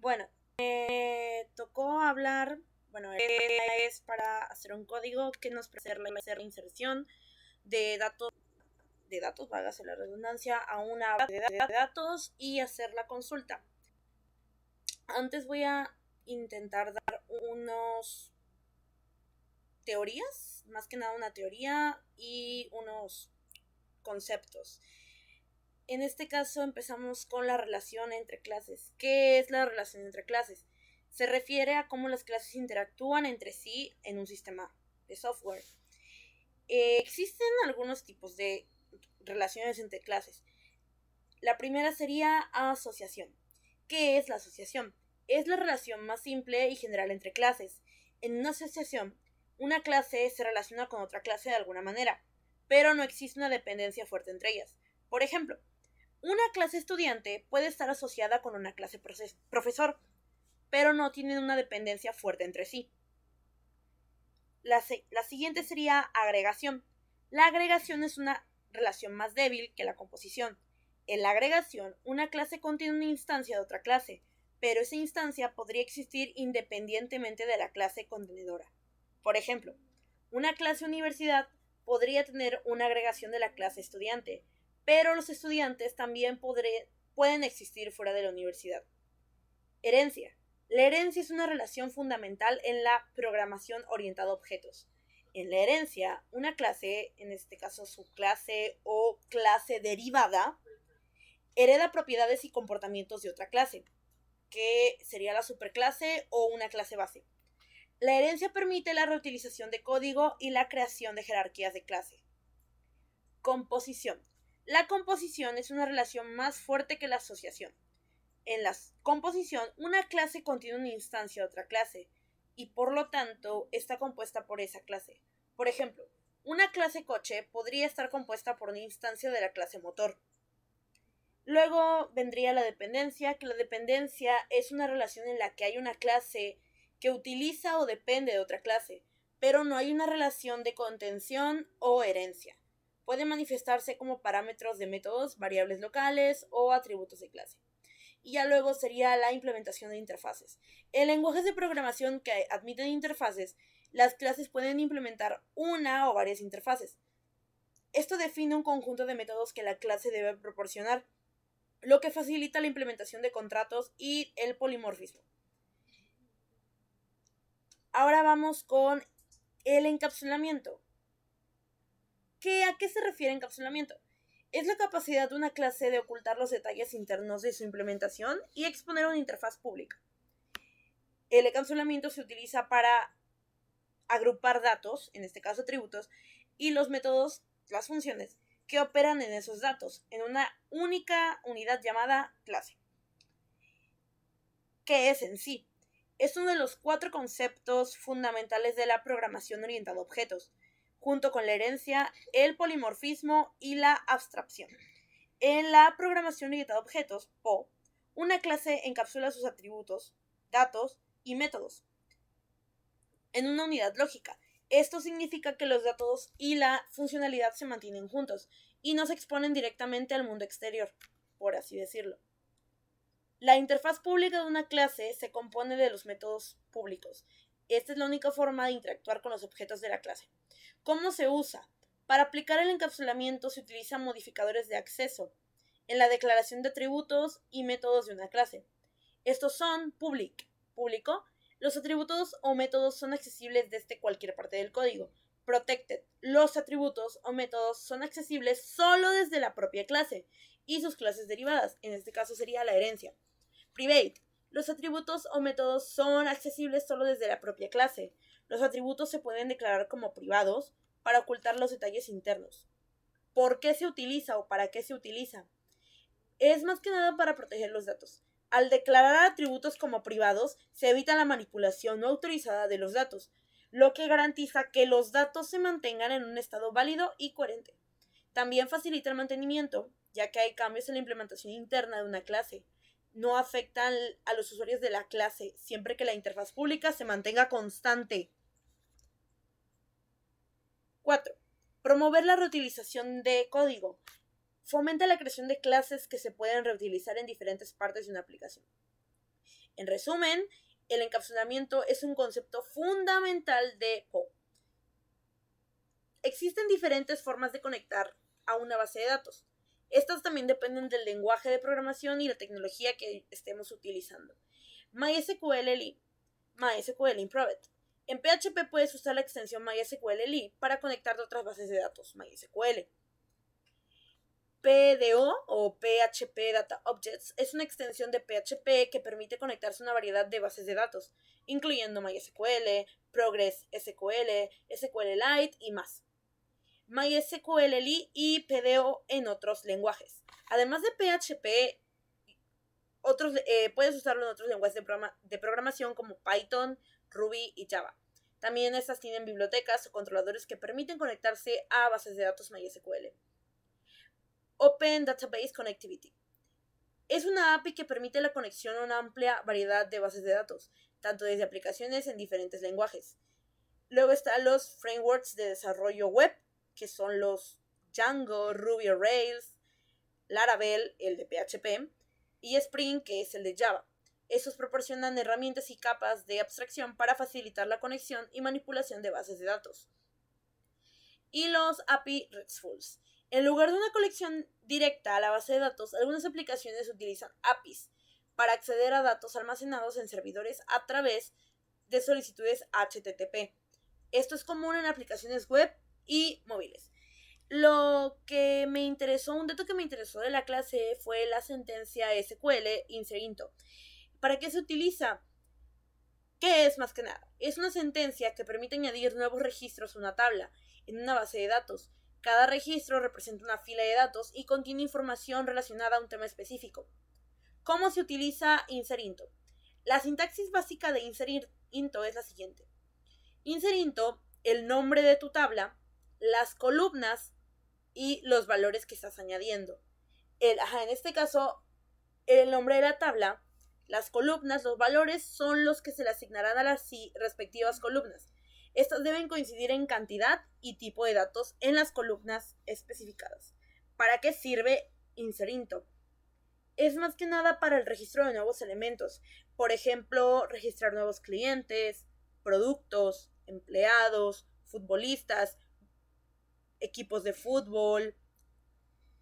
Bueno, me tocó hablar, es para hacer un código que nos permite hacer la inserción de datos, válgase la redundancia, a una base de datos y hacer la consulta. Antes voy a intentar dar unos teorías, más que nada una teoría y unos conceptos. En este caso empezamos con la relación entre clases. ¿Qué es la relación entre clases? Se refiere a cómo las clases interactúan entre sí en un sistema de software. Existen algunos tipos de relaciones entre clases. La primera sería asociación. ¿Qué es la asociación? Es la relación más simple y general entre clases. En una asociación, una clase se relaciona con otra clase de alguna manera, pero no existe una dependencia fuerte entre ellas. Por ejemplo, una clase estudiante puede estar asociada con una clase profesor, pero no tienen una dependencia fuerte entre sí. La siguiente sería agregación. La agregación es una relación más débil que la composición. En la agregación, una clase contiene una instancia de otra clase, pero esa instancia podría existir independientemente de la clase contenedora. Por ejemplo, una clase universidad podría tener una agregación de la clase estudiante, pero los estudiantes también pueden existir fuera de la universidad. Herencia. La herencia es una relación fundamental en la programación orientada a objetos. En la herencia, una clase, en este caso subclase o clase derivada, hereda propiedades y comportamientos de otra clase, que sería la superclase o una clase base. La herencia permite la reutilización de código y la creación de jerarquías de clase. Composición. La composición es una relación más fuerte que la asociación. En la composición, una clase contiene una instancia de otra clase y por lo tanto está compuesta por esa clase. Por ejemplo, una clase coche podría estar compuesta por una instancia de la clase motor. Luego vendría la dependencia, que la dependencia es una relación en la que hay una clase que utiliza o depende de otra clase, pero no hay una relación de contención o herencia. Puede manifestarse como parámetros de métodos, variables locales o atributos de clase. Y ya luego sería la implementación de interfaces. En lenguajes de programación que admiten interfaces, las clases pueden implementar una o varias interfaces. Esto define un conjunto de métodos que la clase debe proporcionar, lo que facilita la implementación de contratos y el polimorfismo. Ahora vamos con el encapsulamiento. ¿A qué se refiere encapsulamiento? Es la capacidad de una clase de ocultar los detalles internos de su implementación y exponer una interfaz pública. El encapsulamiento se utiliza para agrupar datos, en este caso atributos, y los métodos, las funciones, que operan en esos datos, en una única unidad llamada clase. ¿Qué es en sí? Es uno de los 4 conceptos fundamentales de la programación orientada a objetos, junto con la herencia, el polimorfismo y la abstracción. En la programación orientada a objetos, PO, una clase encapsula sus atributos, datos y métodos en una unidad lógica. Esto significa que los datos y la funcionalidad se mantienen juntos y no se exponen directamente al mundo exterior, por así decirlo. La interfaz pública de una clase se compone de los métodos públicos. Esta es la única forma de interactuar con los objetos de la clase. ¿Cómo se usa? Para aplicar el encapsulamiento se utilizan modificadores de acceso en la declaración de atributos y métodos de una clase. Estos son público. Los atributos o métodos son accesibles desde cualquier parte del código. Protected. Los atributos o métodos son accesibles solo desde la propia clase y sus clases derivadas. En este caso sería la herencia. Private. Los atributos o métodos son accesibles solo desde la propia clase. Los atributos se pueden declarar como privados para ocultar los detalles internos. ¿Por qué se utiliza o para qué se utiliza? Es más que nada para proteger los datos. Al declarar atributos como privados, se evita la manipulación no autorizada de los datos, lo que garantiza que los datos se mantengan en un estado válido y coherente. También facilita el mantenimiento, ya que hay cambios en la implementación interna de una clase. No afectan a los usuarios de la clase, siempre que la interfaz pública se mantenga constante. 4. Promover la reutilización de código. Fomenta la creación de clases que se pueden reutilizar en diferentes partes de una aplicación. En resumen, el encapsulamiento es un concepto fundamental de POP. Existen diferentes formas de conectar a una base de datos. Estas también dependen del lenguaje de programación y la tecnología que estemos utilizando. MySQL Improved. En PHP puedes usar la extensión MySQL para conectar a otras bases de datos MySQL. PDO o PHP Data Objects es una extensión de PHP que permite conectarse a una variedad de bases de datos, incluyendo MySQL, ProgressSQL, SQLite y más. MySQL y PDO en otros lenguajes. Además de PHP, puedes usarlo en otros lenguajes de programación como Python, Ruby y Java. También estas tienen bibliotecas o controladores que permiten conectarse a bases de datos MySQL. Open Database Connectivity. Es una API que permite la conexión a una amplia variedad de bases de datos, tanto desde aplicaciones en diferentes lenguajes. Luego están los frameworks de desarrollo web, que son los Django, Ruby on Rails, Laravel, el de PHP, y Spring, que es el de Java. Estos proporcionan herramientas y capas de abstracción para facilitar la conexión y manipulación de bases de datos. Y los API RESTfuls. En lugar de una conexión directa a la base de datos, algunas aplicaciones utilizan APIs para acceder a datos almacenados en servidores a través de solicitudes HTTP. Esto es común en aplicaciones web y móviles. Un dato que me interesó de la clase fue la sentencia SQL insert-into. ¿Para qué se utiliza? ¿Qué es más que nada? Es una sentencia que permite añadir nuevos registros a una tabla en una base de datos. Cada registro representa una fila de datos y contiene información relacionada a un tema específico. ¿Cómo se utiliza insert-into? La sintaxis básica de insert-into es la siguiente. Insert-into, el nombre de tu tabla, las columnas y los valores que estás añadiendo. En este caso, el nombre de la tabla, las columnas, los valores son los que se le asignarán a las respectivas columnas. Estas deben coincidir en cantidad y tipo de datos en las columnas especificadas. ¿Para qué sirve insert-into? Es más que nada para el registro de nuevos elementos. Por ejemplo, registrar nuevos clientes, productos, empleados, futbolistas, equipos de fútbol,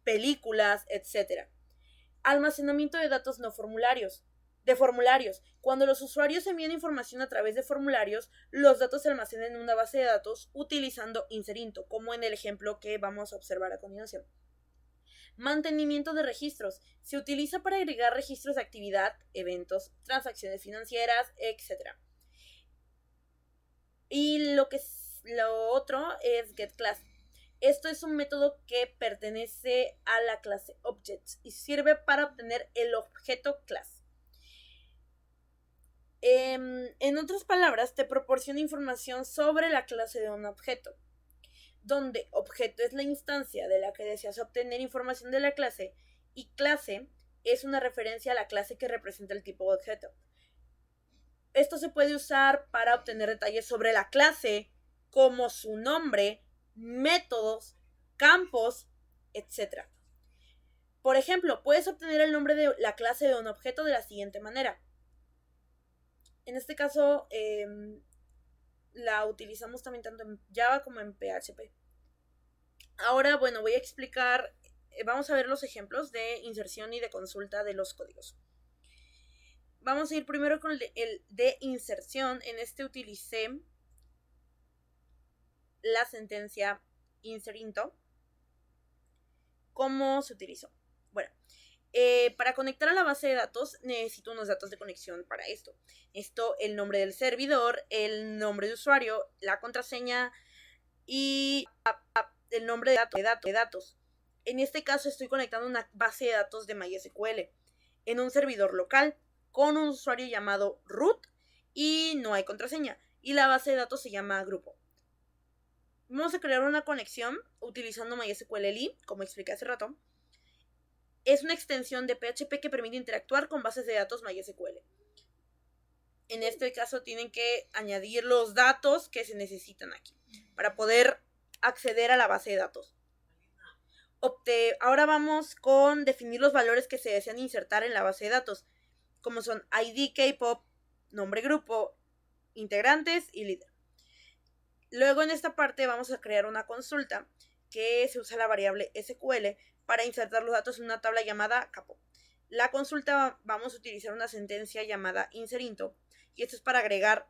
películas, etc. Almacenamiento de datos no formularios. De formularios. Cuando los usuarios envían información a través de formularios, los datos se almacenan en una base de datos utilizando insert-into, como en el ejemplo que vamos a observar a continuación. Mantenimiento de registros. Se utiliza para agregar registros de actividad, eventos, transacciones financieras, etc. Y lo otro es getClass. Esto es un método que pertenece a la clase Objects y sirve para obtener el objeto class. En otras palabras, te proporciona información sobre la clase de un objeto, donde objeto es la instancia de la que deseas obtener información de la clase y clase es una referencia a la clase que representa el tipo de objeto. Esto se puede usar para obtener detalles sobre la clase, como su nombre, métodos, campos, etc. Por ejemplo, puedes obtener el nombre de la clase de un objeto de la siguiente manera. En este caso, la utilizamos también tanto en Java como en PHP. Ahora, bueno, voy a explicar, vamos a ver los ejemplos de inserción y de consulta de los códigos. Vamos a ir primero con el de inserción. En este utilicé la sentencia insert-into. ¿Cómo se utilizó? Bueno, para conectar a la base de datos necesito unos datos de conexión para esto. Necesito el nombre del servidor, el nombre de usuario, la contraseña y el nombre de datos. En este caso estoy conectando una base de datos de MySQL en un servidor local con un usuario llamado root y no hay contraseña. Y la base de datos se llama grupo. Vamos a crear una conexión utilizando MySQL, como expliqué hace rato. Es una extensión de PHP que permite interactuar con bases de datos MySQL. En este caso tienen que añadir los datos que se necesitan aquí para poder acceder a la base de datos. Ahora vamos con definir los valores que se desean insertar en la base de datos. como son ID K-pop, nombre grupo, integrantes y líder. Luego en esta parte vamos a crear una consulta que se usa la variable SQL para insertar los datos en una tabla llamada capo. La consulta vamos a utilizar una sentencia llamada inserinto y esto es para agregar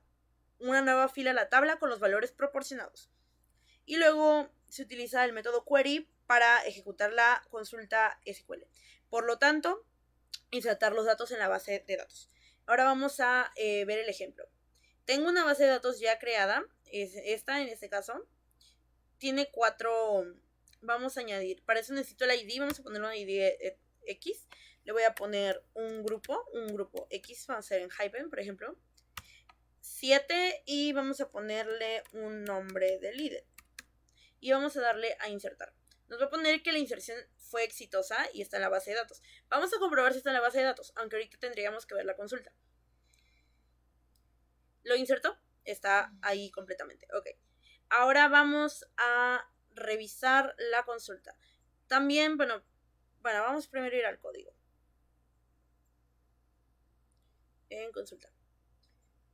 una nueva fila a la tabla con los valores proporcionados. Y luego se utiliza el método query para ejecutar la consulta SQL. Por lo tanto, insertar los datos en la base de datos. Ahora vamos a ver el ejemplo. Tengo una base de datos ya creada, es esta en este caso. Tiene 4, vamos a añadir, para eso necesito el ID, vamos a poner un ID X. Le voy a poner un grupo X, vamos a hacer en hyphen, por ejemplo. 7 y vamos a ponerle un nombre de líder. Y vamos a darle a insertar. Nos va a poner que la inserción fue exitosa y está en la base de datos. Vamos a comprobar si está en la base de datos, aunque ahorita tendríamos que ver la consulta. ¿Lo insertó? Está ahí completamente. Ok. Ahora vamos a revisar la consulta. También, bueno, vamos primero a ir al código. En consulta.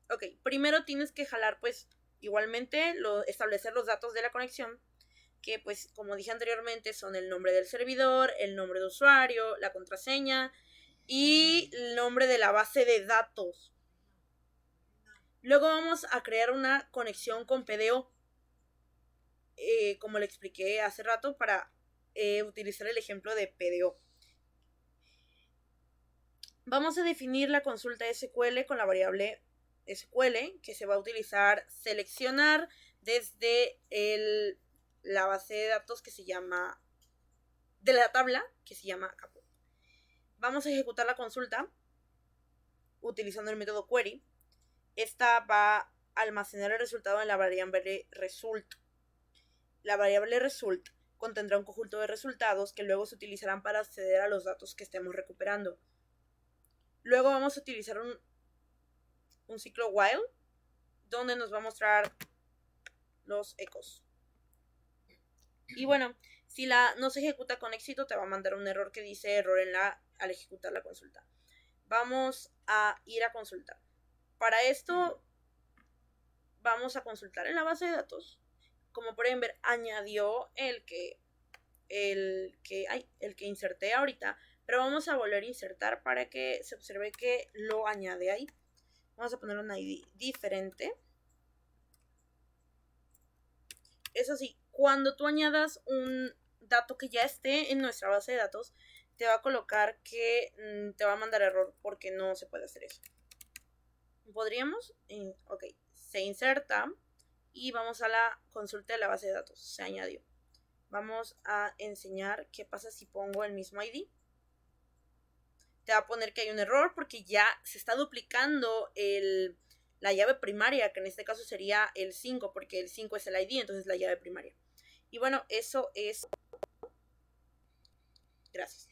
Ok, primero tienes que jalar, pues, igualmente, establecer los datos de la conexión, que, pues, como dije anteriormente, son el nombre del servidor, el nombre de usuario, la contraseña y el nombre de la base de datos. Luego vamos a crear una conexión con PDO, como le expliqué hace rato, para utilizar el ejemplo de PDO. Vamos a definir la consulta SQL con la variable SQL, que se va a utilizar seleccionar desde la base de datos que se llama, de la tabla que se llama capo. Vamos a ejecutar la consulta utilizando el método query. Esta va a almacenar el resultado en la variable result. La variable result contendrá un conjunto de resultados que luego se utilizarán para acceder a los datos que estemos recuperando. Luego vamos a utilizar un ciclo while, donde nos va a mostrar los ecos. Y bueno, si no se ejecuta con éxito, te va a mandar un error que dice error al ejecutar la consulta. Vamos a ir a consultar. Para esto, vamos a consultar en la base de datos. Como pueden ver, añadió el que inserté ahorita, pero vamos a volver a insertar para que se observe que lo añade ahí. Vamos a poner un ID diferente. Eso sí, cuando tú añadas un dato que ya esté en nuestra base de datos, te va a colocar que te va a mandar error porque no se puede hacer eso. ¿Podríamos? Ok, se inserta y vamos a la consulta de la base de datos. Se añadió. Vamos a enseñar qué pasa si pongo el mismo ID. Te va a poner que hay un error porque ya se está duplicando la llave primaria, que en este caso sería el 5, porque el 5 es el ID, entonces la llave primaria. Y bueno, eso es. Gracias.